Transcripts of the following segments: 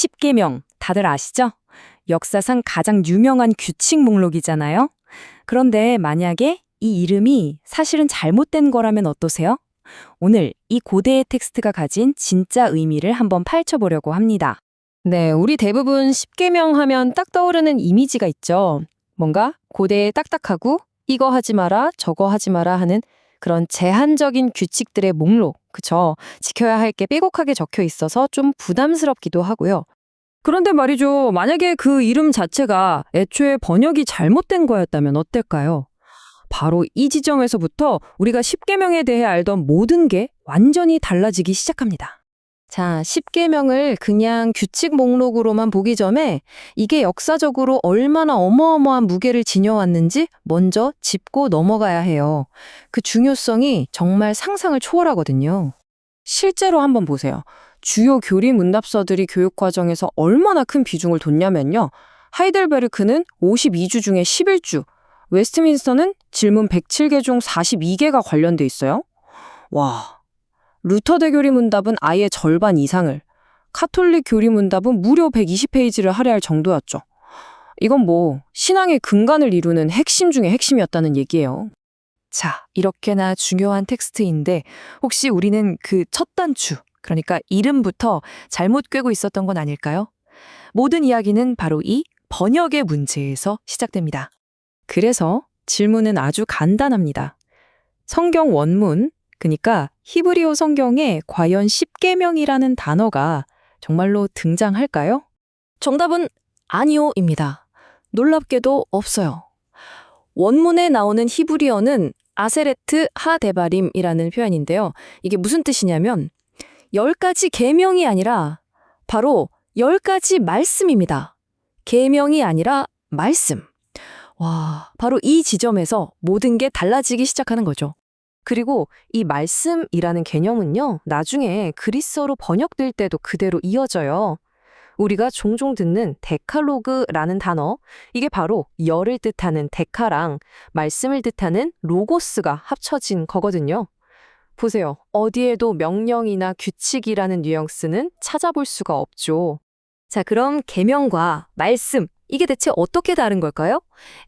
십계명 다들 아시죠? 역사상 가장 유명한 규칙 목록이잖아요. 그런데 만약에 이 이름이 사실은 잘못된 거라면 어떠세요? 오늘 이 고대의 텍스트가 가진 진짜 의미를 한번 파헤쳐보려고 합니다. 네, 우리 대부분 십계명 하면 딱 떠오르는 이미지가 있죠. 뭔가 고대에 딱딱하고 이거 하지 마라, 저거 하지 마라 하는 그런 제한적인 규칙들의 목록, 그쵸? 지켜야 할 게 빼곡하게 적혀 있어서 좀 부담스럽기도 하고요. 그런데 말이죠. 만약에 그 이름 자체가 애초에 번역이 잘못된 거였다면 어떨까요? 바로 이 지점에서부터 우리가 십계명에 대해 알던 모든 게 완전히 달라지기 시작합니다. 자, 십계명을 그냥 규칙 목록으로만 보기 전에 이게 역사적으로 얼마나 어마어마한 무게를 지녀왔는지 먼저 짚고 넘어가야 해요. 그 중요성이 정말 상상을 초월하거든요. 실제로 한번 보세요. 주요 교리 문답서들이 교육 과정에서 얼마나 큰 비중을 뒀냐면요. 하이델베르크는 52주 중에 11주, 웨스트민스터는 질문 107개 중 42개가 관련돼 있어요. 와, 루터 대교리 문답은 아예 절반 이상을, 카톨릭 교리 문답은 무려 120페이지를 할애할 정도였죠. 이건 뭐 신앙의 근간을 이루는 핵심 중의 핵심이었다는 얘기예요. 자, 이렇게나 중요한 텍스트인데 혹시 우리는 그 첫 단추, 그러니까 이름부터 잘못 꿰고 있었던 건 아닐까요? 모든 이야기는 바로 이 번역의 문제에서 시작됩니다. 그래서 질문은 아주 간단합니다. 성경 원문, 그러니까 히브리어 성경에 과연 십계명이라는 단어가 정말로 등장할까요? 정답은 아니오입니다. 놀랍게도 없어요. 원문에 나오는 히브리어는 아세레트 하데바림이라는 표현인데요. 이게 무슨 뜻이냐면 10가지 계명이 아니라 바로 10가지 말씀입니다. 계명이 아니라 말씀. 와, 바로 이 지점에서 모든 게 달라지기 시작하는 거죠. 그리고 이 말씀이라는 개념은요, 나중에 그리스어로 번역될 때도 그대로 이어져요. 우리가 종종 듣는 데칼로그라는 단어, 이게 바로 열을 뜻하는 데카랑 말씀을 뜻하는 로고스가 합쳐진 거거든요. 보세요. 어디에도 명령이나 규칙이라는 뉘앙스는 찾아볼 수가 없죠. 자, 그럼 계명과 말씀, 이게 대체 어떻게 다른 걸까요?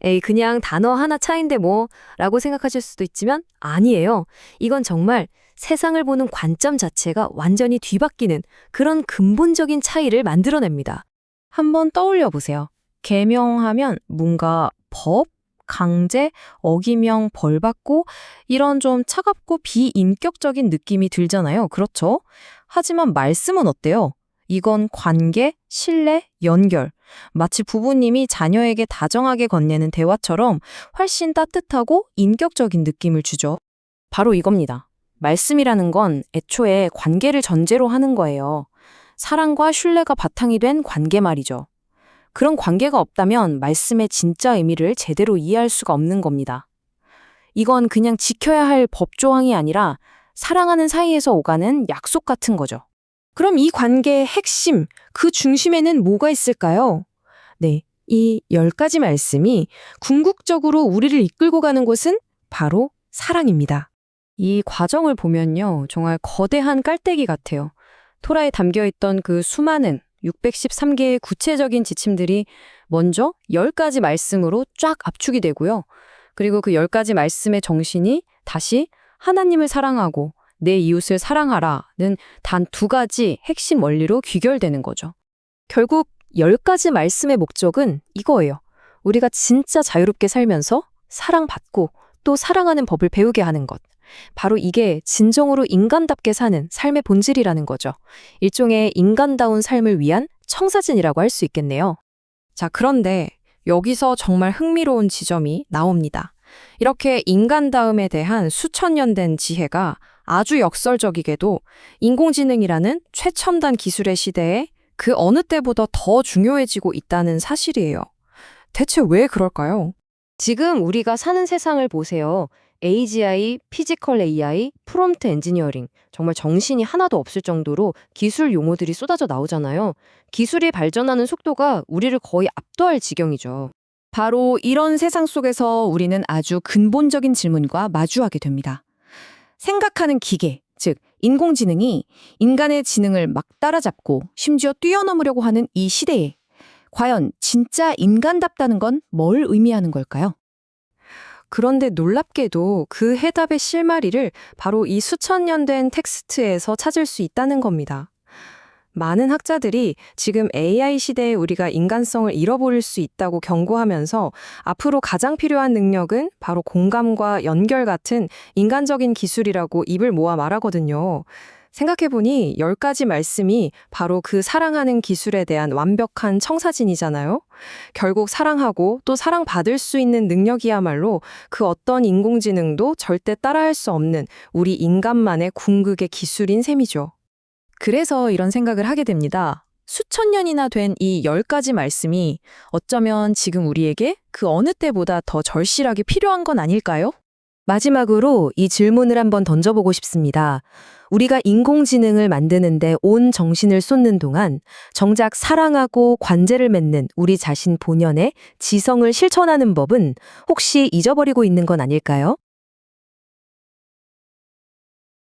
에이, 그냥 단어 하나 차이인데 뭐, 라고 생각하실 수도 있지만 아니에요. 이건 정말 세상을 보는 관점 자체가 완전히 뒤바뀌는 그런 근본적인 차이를 만들어냅니다. 한번 떠올려 보세요. 계명하면 뭔가 법, 강제, 어기면 벌받고 이런 좀 차갑고 비인격적인 느낌이 들잖아요. 그렇죠? 하지만 말씀은 어때요? 이건 관계, 신뢰, 연결. 마치 부부님이 자녀에게 다정하게 건네는 대화처럼 훨씬 따뜻하고 인격적인 느낌을 주죠. 바로 이겁니다. 말씀이라는 건 애초에 관계를 전제로 하는 거예요. 사랑과 신뢰가 바탕이 된 관계 말이죠. 그런 관계가 없다면 말씀의 진짜 의미를 제대로 이해할 수가 없는 겁니다. 이건 그냥 지켜야 할 법조항이 아니라 사랑하는 사이에서 오가는 약속 같은 거죠. 그럼 이 관계의 핵심, 그 중심에는 뭐가 있을까요? 네, 이 10가지 말씀이 궁극적으로 우리를 이끌고 가는 곳은 바로 사랑입니다. 이 과정을 보면요, 정말 거대한 깔때기 같아요. 토라에 담겨있던 그 수많은 613개의 구체적인 지침들이 먼저 10가지 말씀으로 쫙 압축이 되고요. 그리고 그 10가지 말씀의 정신이 다시 하나님을 사랑하고 내 이웃을 사랑하라는 단 2가지 핵심 원리로 귀결되는 거죠. 결국 10가지 말씀의 목적은 이거예요. 우리가 진짜 자유롭게 살면서 사랑받고 또 사랑하는 법을 배우게 하는 것. 바로 이게 진정으로 인간답게 사는 삶의 본질이라는 거죠. 일종의 인간다운 삶을 위한 청사진이라고 할 수 있겠네요. 자, 그런데 여기서 정말 흥미로운 지점이 나옵니다. 이렇게 인간다움에 대한 수천 년 된 지혜가 아주 역설적이게도 인공지능이라는 최첨단 기술의 시대에 그 어느 때보다 더 중요해지고 있다는 사실이에요. 대체 왜 그럴까요? 지금 우리가 사는 세상을 보세요. AGI, 피지컬 AI, 프롬프트 엔지니어링, 정말 정신이 하나도 없을 정도로 기술 용어들이 쏟아져 나오잖아요. 기술이 발전하는 속도가 우리를 거의 압도할 지경이죠. 바로 이런 세상 속에서 우리는 아주 근본적인 질문과 마주하게 됩니다. 생각하는 기계, 즉 인공지능이 인간의 지능을 막 따라잡고 심지어 뛰어넘으려고 하는 이 시대에 과연 진짜 인간답다는 건 뭘 의미하는 걸까요? 그런데 놀랍게도 그 해답의 실마리를 바로 이 수천 년 된 텍스트에서 찾을 수 있다는 겁니다. 많은 학자들이 지금 AI 시대에 우리가 인간성을 잃어버릴 수 있다고 경고하면서 앞으로 가장 필요한 능력은 바로 공감과 연결 같은 인간적인 기술이라고 입을 모아 말하거든요. 생각해보니 10가지 말씀이 바로 그 사랑하는 기술에 대한 완벽한 청사진이잖아요. 결국 사랑하고 또 사랑받을 수 있는 능력이야말로 그 어떤 인공지능도 절대 따라할 수 없는 우리 인간만의 궁극의 기술인 셈이죠. 그래서 이런 생각을 하게 됩니다. 수천 년이나 된 이 10가지 말씀이 어쩌면 지금 우리에게 그 어느 때보다 더 절실하게 필요한 건 아닐까요? 마지막으로 이 질문을 한번 던져보고 싶습니다. 우리가 인공지능을 만드는데 온 정신을 쏟는 동안 정작 사랑하고 관계를 맺는 우리 자신 본연의 지성을 실천하는 법은 혹시 잊어버리고 있는 건 아닐까요?